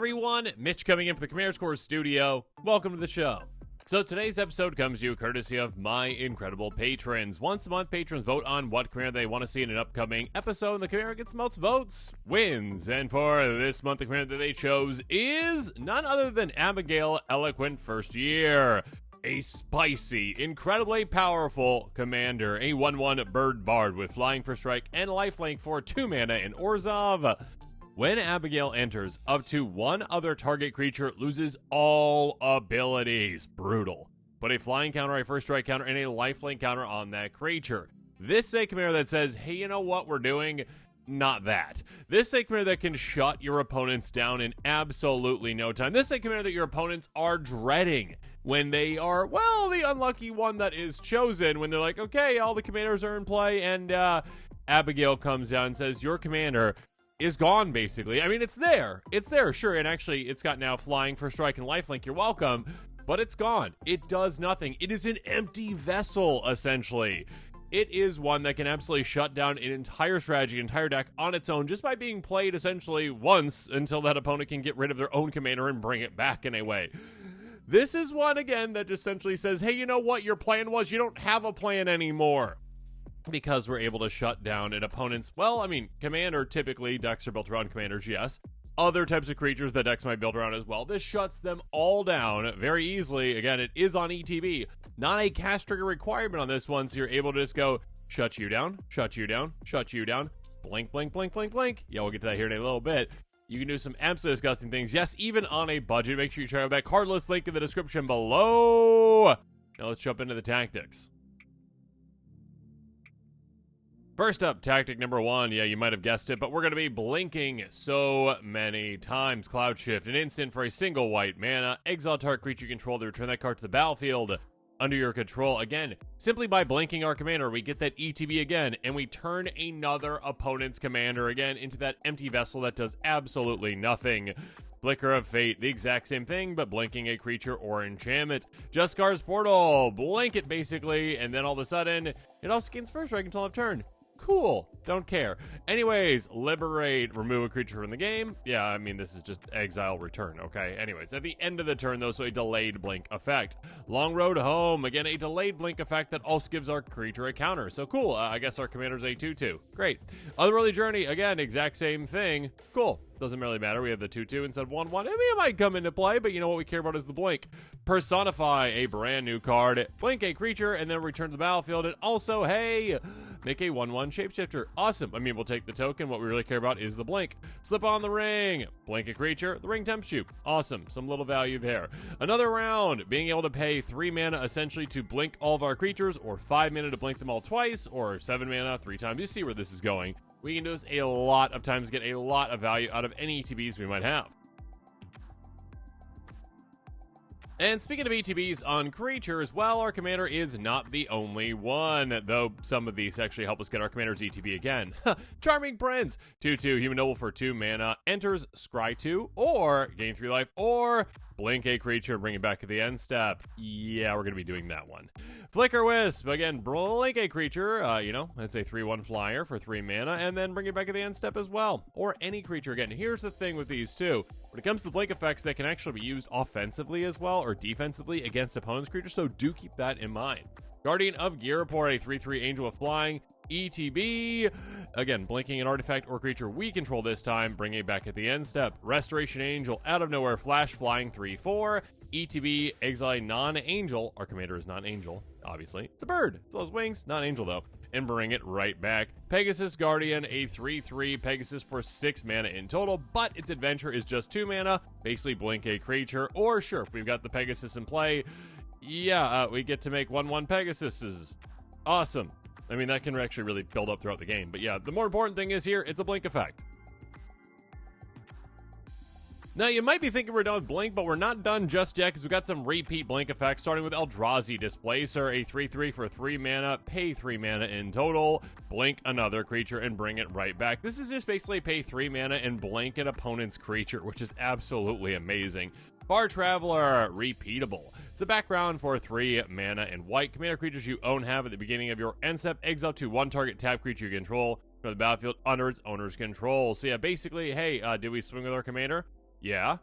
everyone, Mitch coming in from the Commander's Corps studio. Welcome to the show. So today's episode comes to you courtesy of my incredible patrons. Once a month, patrons vote on what commander they want to see in an upcoming episode, and the commander gets the most votes wins. And for this month, the commander that they chose is none other than Abigale, Eloquent First-Year. A spicy, incredibly powerful commander, a 1/1 bird bard with flying for strike and lifelink for 2 mana in Orzhov. When Abigale enters, up to one other target creature loses all abilities. Brutal. Put a flying counter, a first strike counter, and a lifelink counter on that creature. This is a commander that says, hey, you know what we're doing? Not that. This is a commander that can shut your opponents down in absolutely no time. This is a commander that your opponents are dreading when they are, well, the unlucky one that is chosen, when they're like, okay, all the commanders are in play, and Abigale comes down and says, your commander is gone, basically. I mean, it's there, sure, and actually, it's got now flying for strike and lifelink, you're welcome, but it's gone. It does nothing. It is an empty vessel, essentially. It is one that can absolutely shut down an entire strategy, an entire deck on its own, just by being played, essentially, once, until that opponent can get rid of their own commander and bring it back in a way. This is one, again, that essentially says, hey, you know what your plan was? You don't have a plan anymore. Because we're able to shut down an opponent's, well, I mean, commander, typically, decks are built around commanders, yes. Other types of creatures that decks might be built around as well. This shuts them all down very easily. Again, it is on ETB. Not a cast trigger requirement on this one, so you're able to just go, shut you down, shut you down, shut you down, blink, blink, blink, blink, blink. Yeah, we'll get to that here in a little bit. You can do some absolutely disgusting things. Yes, even on a budget. Make sure you check out that card list link in the description below. Now let's jump into the tactics. First up, tactic number 1. Yeah, you might have guessed it, but we're going to be blinking so many times. Cloud Shift, an instant for a single white mana. Exile target creature you control to return that card to the battlefield under your control. Again, simply by blinking our commander, we get that ETB again, and we turn another opponent's commander again into that empty vessel that does absolutely nothing. Flicker of Fate, the exact same thing, but blinking a creature or enchantment. Jeskar's Portal, blink it basically, and then all of a sudden, it also gains first strike until end of turn. Cool. Don't care. Anyways, liberate, remove a creature from the game. Yeah, I mean, this is just exile return, okay? Anyways, at the end of the turn, though, so a delayed blink effect. Long Road Home, again, a delayed blink effect that also gives our creature a counter. So cool. I guess our commander's a 2/2. Great. Otherworldly Journey, again, exact same thing. Cool. Doesn't really matter. We have the 2/2 instead of 1/1. I mean, it might come into play, but you know what we care about is the blink. Personify, a brand new card. Blink a creature, and then return to the battlefield. And also, hey, make a 1/1 shapeshifter. Awesome. I mean, we'll take the token. What we really care about is the blink. Slip on the ring. Blink a creature. The ring tempts you. Awesome. Some little value there. Another round. Being able to pay 3 mana essentially to blink all of our creatures, or 5 mana to blink them all twice, or 7 mana 3 times. You see where this is going. We can do this a lot of times, get a lot of value out of any ETBs we might have. And speaking of ETBs on creatures, well, our commander is not the only one, though some of these actually help us get our commander's ETB again. Charming Prince, 2/2, Human Noble for 2 mana, enters, scry 2, or gain 3 life, or blink a creature and bring it back at the end step. Yeah, we're going to be doing that one. Flicker Wisp, again, blink a creature, it's a 3/1 flyer for 3 mana, and then bring it back at the end step as well. Or any creature. Again, here's the thing with these two. When it comes to blink effects, they can actually be used offensively as well, or defensively against opponent's creatures, so do keep that in mind. Guardian of Girapor, a 3/3 angel with flying, ETB. Again, blinking an artifact or creature we control this time, bring it back at the end step. Restoration Angel, out of nowhere, flash, flying, 3/4. ETB, exile non-angel. Our commander is non-angel, obviously. It's a bird. It still has wings, not angel though. And bring it right back. Pegasus Guardian, a 3/3 Pegasus for 6 mana in total, but its adventure is just 2 mana. Basically, blink a creature, or sure, if we've got the Pegasus in play, yeah, we get to make 1/1 Pegasuses. Awesome. I mean, that can actually really build up throughout the game. But yeah, the more important thing is here, it's a blink effect. Now, you might be thinking we're done with Blink, but we're not done just yet, because we've got some repeat Blink effects, starting with Eldrazi Displacer, a 3/3 for 3 mana, pay 3 mana in total, blink another creature, and bring it right back. This is just basically pay 3 mana and blink an opponent's creature, which is absolutely amazing. Far Traveler, Repeatable. It's a background for 3 mana and white. Commander creatures you own have at the beginning of your end step, exile to 1 target tap creature you control from the battlefield under its owner's control. So yeah, basically, hey, did we swing with our commander? Yeah.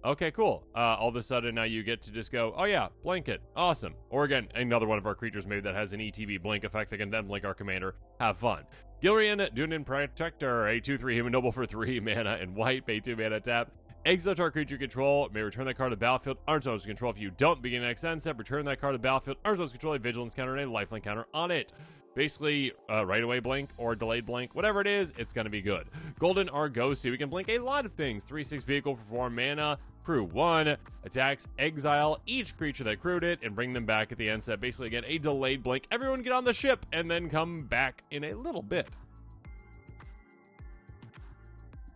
Okay, cool. All of a sudden now you get to just go, oh yeah, blink it. Awesome. Or again, another one of our creatures maybe that has an ETB blink effect that can then blink our commander. Have fun. Gilrian Dunin Protector, a 2/3 human noble for 3 mana and white, pay 2 mana tap. Exile target creature you control, may return that card to the battlefield under its control. If you don't begin next end step, return that card to the battlefield under its control, a vigilance counter and a lifelink counter on it. Basically, right away blink or delayed blink, whatever it is, it's going to be good. Golden Argosy, we can blink a lot of things. 3/6 vehicle for 4 mana, crew 1, attacks, exile each creature that crewed it, and bring them back at the end step. Basically, again, a delayed blink. Everyone get on the ship, and then come back in a little bit.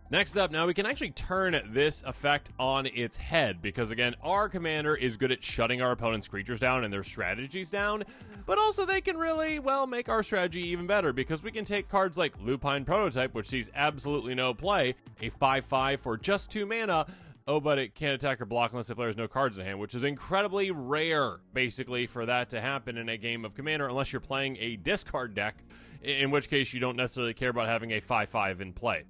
Next up, now we can actually turn this effect on its head, because again, our commander is good at shutting our opponent's creatures down and their strategies down, but also they can really, well, make our strategy even better, because we can take cards like Lupine Prototype, which sees absolutely no play, a 5/5 for just 2 mana, oh, but it can't attack or block unless the player has no cards in hand, which is incredibly rare, basically, for that to happen in a game of Commander, unless you're playing a discard deck, in which case you don't necessarily care about having a 5/5 in play.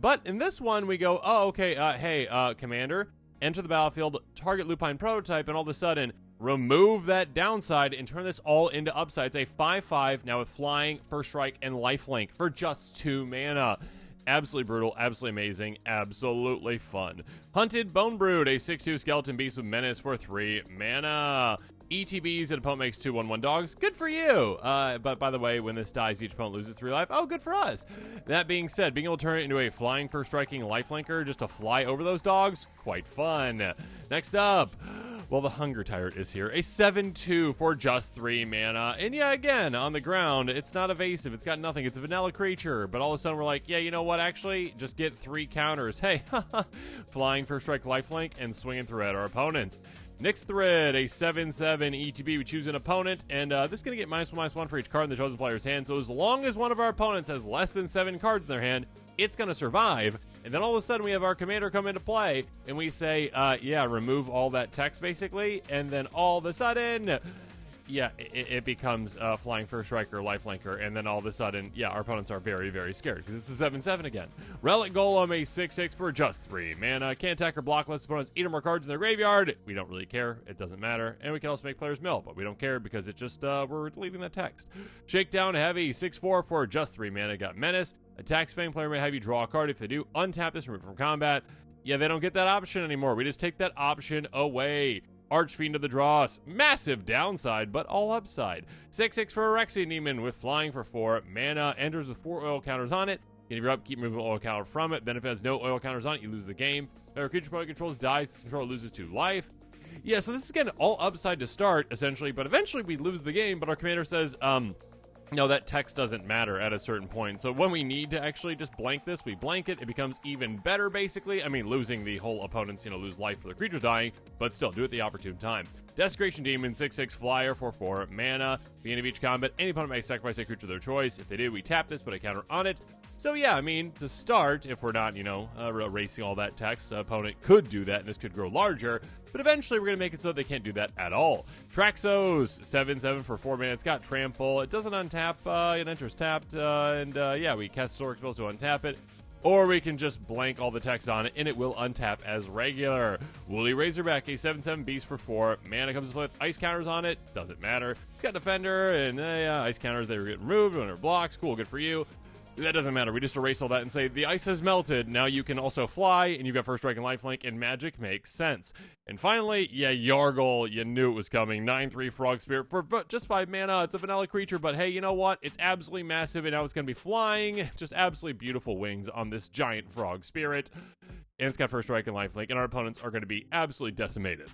But in this one, we go, oh, okay, hey, Commander, enter the battlefield, target Lupine Prototype, and all of a sudden, remove that downside and turn this all into upside. It's a 5/5, now with flying, first strike, and lifelink for just 2 mana. Absolutely brutal, absolutely amazing, absolutely fun. Hunted Bone Brood, a 6/2 skeleton beast with menace for 3 mana. ETBs, an opponent makes 2/1/1 dogs. Good for you. But by the way, when this dies, each opponent loses 3 life. Oh, good for us. That being said, being able to turn it into a flying first striking lifelinker just to fly over those dogs, quite fun. Next up, well, the Hunger Tyrant is here. A 7/2 for just 3 mana. And yeah, again, on the ground, it's not evasive. It's got nothing. It's a vanilla creature. But all of a sudden, we're like, yeah, you know what? Actually, just get 3 counters. Hey, flying first strike lifelink and swinging through at our opponents. Nyx Thread, a 7/7 ETB. We choose an opponent, and this is going to get -1/-1 for each card in the chosen player's hand. So as long as one of our opponents has less than 7 cards in their hand, it's going to survive. And then all of a sudden, we have our commander come into play, and we say, yeah, remove all that text, basically. And then all of a sudden, yeah, it becomes flying first striker, lifelinker, and then all of a sudden, yeah, our opponents are very, very scared because it's a 7/7 again. Relic Golem, a 6/6 for just 3 mana. Can't attack or block unless opponents 8 or more cards in their graveyard. We don't really care. It doesn't matter. And we can also make players mill, but we don't care because it just, we're deleting that text. Shakedown Heavy, 6/4 for just 3 mana. Got Menace. Attacks Fang player may have you draw a card. If they do, untap this, remove it from combat. Yeah, they don't get that option anymore. We just take that option away. Archfiend of the Dross, massive downside, but all upside. 6/6 for Erexian Demon with flying for 4 mana. Enters with 4 oil counters on it. If you're up, keep moving oil counter from it. Then if it has no oil counters on it, you lose the game. If a creature opponent controls dies, its controller loses 2 life. Yeah, so this is again all upside to start, essentially, but eventually we lose the game, but our commander says, no, that text doesn't matter at a certain point. So when we need to actually just blank this, we blank it. It becomes even better, basically. I mean, losing the whole opponent's, lose life for the creatures dying, but still, do it the opportune time. Desecration Demon, 6/6 flyer for 4 mana. At the end of each combat, any opponent may sacrifice a creature of their choice. If they do, we tap this, put a counter on it. So yeah, I mean, to start, if we're not, erasing all that text, opponent could do that, and this could grow larger. But eventually, we're going to make it so that they can't do that at all. Traxos, 7/7 for 4 mana. It's got Trample. It doesn't untap. It enters tapped. Yeah, we cast Historic Spells to untap it. Or we can just blank all the text on it, and it will untap as regular. Woolly Razorback, a 7/7 beast for 4 mana. Comes to play with ice counters on it. Doesn't matter. It's got Defender, and ice counters, they get removed when it blocks. Cool, good for you. That doesn't matter. We just erase all that and say, the ice has melted. Now you can also fly, and you've got first strike and lifelink, and magic makes sense. And finally, yeah, Yargle, you knew it was coming. 9/3 Frog Spirit for just 5 mana. It's a vanilla creature, but hey, you know what? It's absolutely massive, and now it's going to be flying. Just absolutely beautiful wings on this giant Frog Spirit. And it's got first strike and lifelink, and our opponents are going to be absolutely decimated.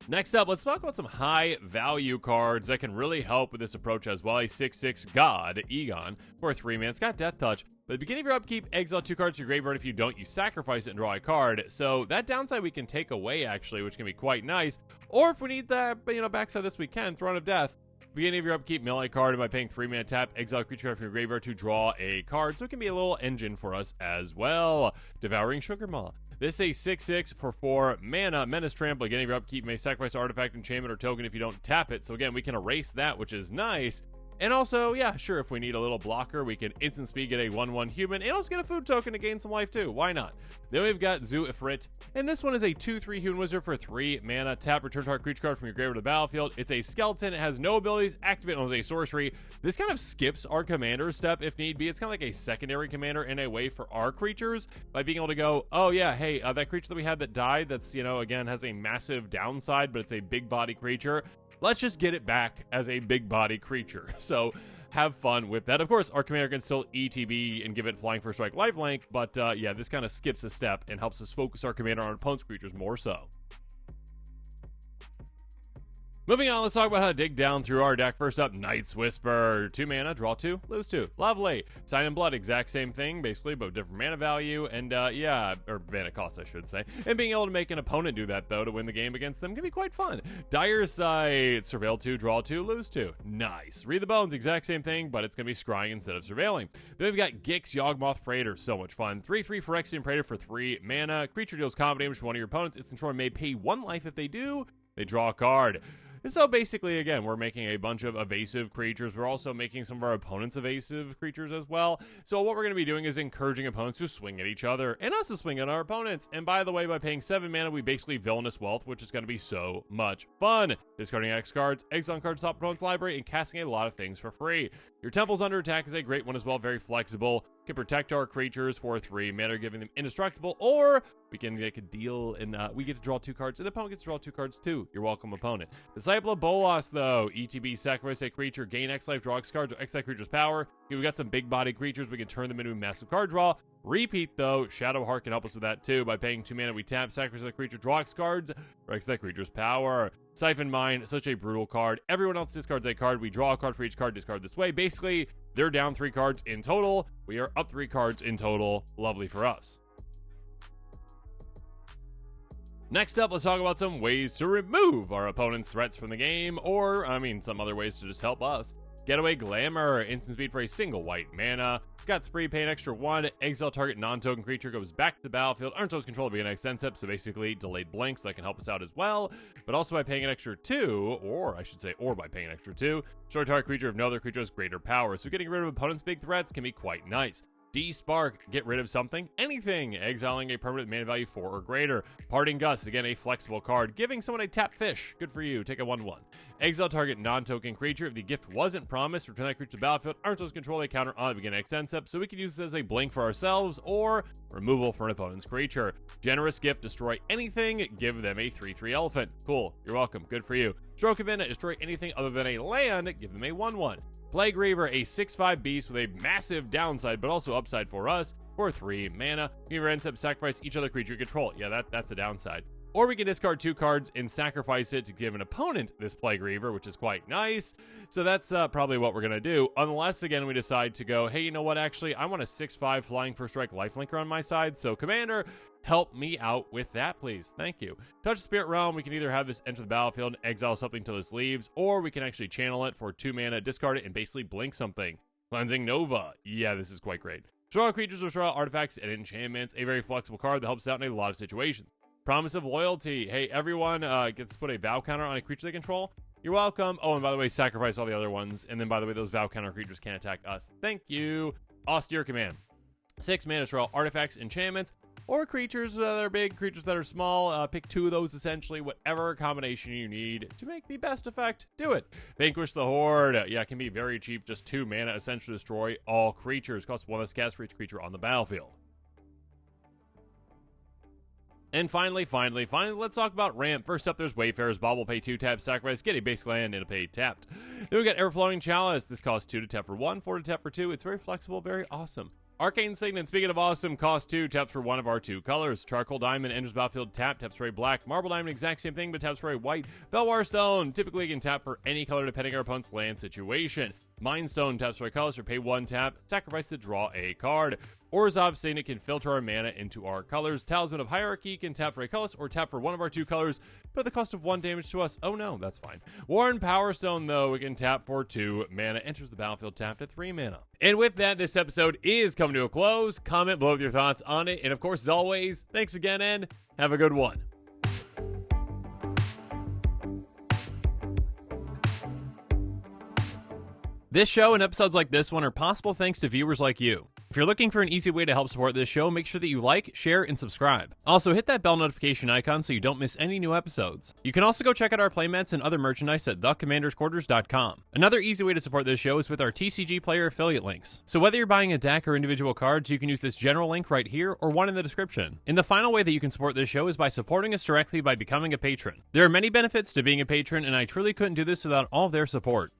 Next up, let's talk about some high-value cards that can really help with this approach as well. A 6/6 God, Egon, for 3 mana. It's got Death Touch. But at the beginning of your upkeep, exile 2 cards to your graveyard. If you don't, you sacrifice it and draw a card. So that downside we can take away, actually, which can be quite nice. Or if we need that, backside this, we can. Throne of Death. Beginning of your upkeep, mill a card, and by paying 3 mana tap, exile a creature from your graveyard to draw a card. So it can be a little engine for us as well. Devouring Sugarmaw. This is a 6/6 for 4 mana. Menace Trample. Beginning of your upkeep, may sacrifice artifact, enchantment, or token if you don't tap it. So again, we can erase that, which is nice. And also, yeah, sure, if we need a little blocker, we can instant speed get a 1/1 human and also get a food token to gain some life too. Why not? Then we've got Zoo Ifrit, and this one is a 2/3 human wizard for 3 mana. Tap, return target creature card from your graveyard to the battlefield. It's a skeleton, it has no abilities, activate as a sorcery. This kind of skips our commander step if need be. It's kind of like a secondary commander in a way for our creatures by being able to go, oh yeah, hey, that creature that we had that died, that's, again, has a massive downside, but it's a big body creature. Let's just get it back as a big body creature. So have fun with that. Of course, our commander can still ETB and give it flying first strike lifelink, but yeah, this kind of skips a step and helps us focus our commander on opponent's creatures more so. Moving on, let's talk about how to dig down through our deck. First up, Night's Whisper. 2 mana, draw 2, lose 2. Lovely. Sign in Blood, exact same thing, basically, but different mana value, and yeah, or mana cost, I should say. And being able to make an opponent do that, though, to win the game against them can be quite fun. Dire Sight, surveil 2, draw 2, lose 2. Nice. Read the Bones, exact same thing, but it's going to be scrying instead of surveilling. Then we've got Gix, Yawgmoth Praetor, so much fun. 3/3 Phyrexian Praetor for 3 mana. Creature deals combat damage to one of your opponents. Its controller may pay 1 life. If they do, they draw a card. So basically, again, we're making a bunch of evasive creatures. We're also making some of our opponents evasive creatures as well. So what we're going to be doing is encouraging opponents to swing at each other and us to swing at our opponents. And by the way, by paying 7 mana, we basically Villainous Wealth, which is going to be so much fun. Discarding X cards, exiling cards top opponent's library, and casting a lot of things for free. Your Temples Under Attack is a great one as well, very flexible. Can protect our creatures for 3 mana, giving them indestructible, or we can make a deal and we get to draw 2 cards, and the opponent gets to draw 2 cards too. You're welcome, opponent. Disciple of Bolas, though. ETB, sacrifice a creature, gain X life, draw X cards, or X that creature's power. Here we got some big body creatures, we can turn them into a massive card draw. Repeat, though. Shadowheart can help us with that too. By paying 2 mana, we tap, sacrifice a creature, draw X cards, or X that creature's power. Siphon Mine, such a brutal card. Everyone else discards a card. We draw a card for each card, discard this way. Basically, they're down 3 cards in total. We are up 3 cards in total. Lovely for us. Next up, let's talk about some ways to remove our opponent's threats from the game, or, some other ways to just help us. Getaway Glamour, instant speed for a single white mana. Got Spree, pay an extra 1. Exile target non-token creature goes back to the battlefield. Earns those control to begin next end step, so basically delayed blinks that can help us out as well. But also by paying an extra 2, or by paying an extra 2, destroy target creature if no other creature has greater power. So getting rid of opponent's big threats can be quite nice. D-Spark, get rid of something, anything, exiling a permanent mana value 4 or greater. Parting Gust, again a flexible card, giving someone a tap fish, good for you, take a 1/1. Exile target non-token creature, if the gift wasn't promised, return that creature to the battlefield, earns those control they counter on the beginning next end step, so we can use this as a blink for ourselves, or removal for an opponent's creature. Generous gift, destroy anything, give them a 3/3 elephant. Cool, you're welcome, good for you. Stroke of Midnight, destroy anything other than a land, give them a 1/1. Plague Reaver, a 6/5 beast with a massive downside, but also upside for us, for 3 mana. We can end up sacrifice each other creature you control. Yeah, that's a downside. Or we can discard 2 cards and sacrifice it to give an opponent this Plague Reaver, which is quite nice. So that's probably what we're going to do, unless, again, we decide to go, hey, you know what, actually, I want a 6/5 flying first strike lifelinker on my side, so Commander, help me out with that, please. Thank you. Touch the Spirit Realm, we can either have this enter the battlefield and exile something until this leaves, or we can actually channel it for 2 mana, discard it, and basically blink something. Cleansing Nova. Yeah, this is quite great. Draw creatures or draw artifacts and enchantments, a very flexible card that helps out in a lot of situations. Promise of Loyalty. Hey, everyone gets to put a vow counter on a creature they control. You're welcome. Oh, and by the way, sacrifice all the other ones. And then, by the way, those vow counter creatures can't attack us. Thank you. Austere Command. 6 mana to draw artifacts, enchantments, or creatures that are big, creatures that are small. Pick 2 of those, essentially. Whatever combination you need to make the best effect, do it. Vanquish the Horde. Yeah, it can be very cheap. Just 2 mana, essentially destroy all creatures. Costs 1 less cast for each creature on the battlefield. And finally, let's talk about ramp. First up, there's Wayfarer's Bauble. Pay 2 taps, sacrifice, get a basic land, and a pay tapped. Then we got Everflowing Chalice. This costs 2 to tap for 1, 4 to tap for 2. It's very flexible, very awesome. Arcane Signet, speaking of awesome, costs 2, taps for 1 of our 2 colors. Charcoal Diamond, enters battlefield, taps for a black. Marble Diamond, exact same thing, but taps for a white. Belwar Stone, typically can tap for any color depending on our opponent's land situation. Mind Stone, taps for a color, so pay 1 tap, sacrifice to draw a card. Orzhov Signet can filter our mana into our colors. Talisman of Hierarchy can tap for a color or tap for 1 of our 2 colors, but at the cost of 1 damage to us. Oh no, that's fine. Warren Power Stone, though, we can tap for 2 mana. Enters the battlefield tapped at 3 mana. And with that, this episode is coming to a close. Comment below with your thoughts on it. And of course, as always, thanks again and have a good one. This show and episodes like this one are possible thanks to viewers like you. If you're looking for an easy way to help support this show, make sure that you like, share, and subscribe. Also, hit that bell notification icon so you don't miss any new episodes. You can also go check out our playmats and other merchandise at thecommandersquarters.com. Another easy way to support this show is with our TCG Player affiliate links. So whether you're buying a deck or individual cards, you can use this general link right here or one in the description. And the final way that you can support this show is by supporting us directly by becoming a patron. There are many benefits to being a patron, and I truly couldn't do this without all of their support.